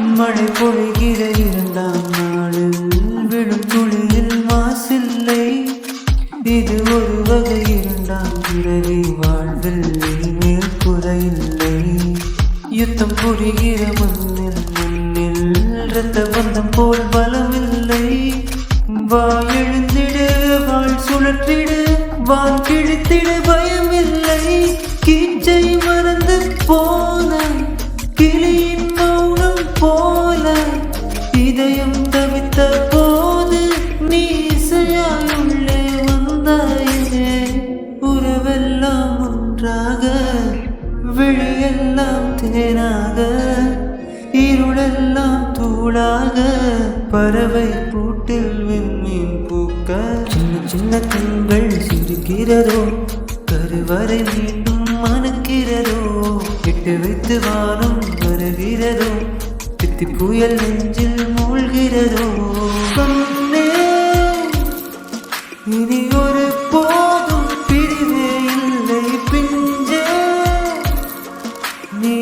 மழை பொழிகிற இரண்டாம் நாளில் விழும் துளியில் மாசில்லை. இது ஒரு வகை இரண்டாம் பிறவி வாழ்வில் மேல் குறையில்லை. யுத்தம் புரிகிற மண்ணில் இரத்த பந்தம் போல் பலமில்லை. வா எழுந்திடு வாழ் சுழற்றிடு வான் கிழித்திடு பயமில்லை. கீச்சை மறந்து போன கிளியின் மௌனம் போல இதயம் தவித்த போது நீ இசையாயுள்ளே வந்தாயே. உறவெல்லாம் ஒன்றாக விழியெல்லாம் தேனாக இருளெல்லாம் தூளாக பறவை கூட்டில் விண்மீன் பூக்க சின்ன சின்ன கண்கள் சிரிக்கிறதோ கருவறை மீண்டும் மணக்கிறதோ விட்டு வைத்து வானம் வருகிறதோ பித்தி புயல் நெஞ்சில் மூழ்கிறதோ. கண்ணே இனி ஒரு போதும் பிரிவே இல்லை பிஞ்சே நீ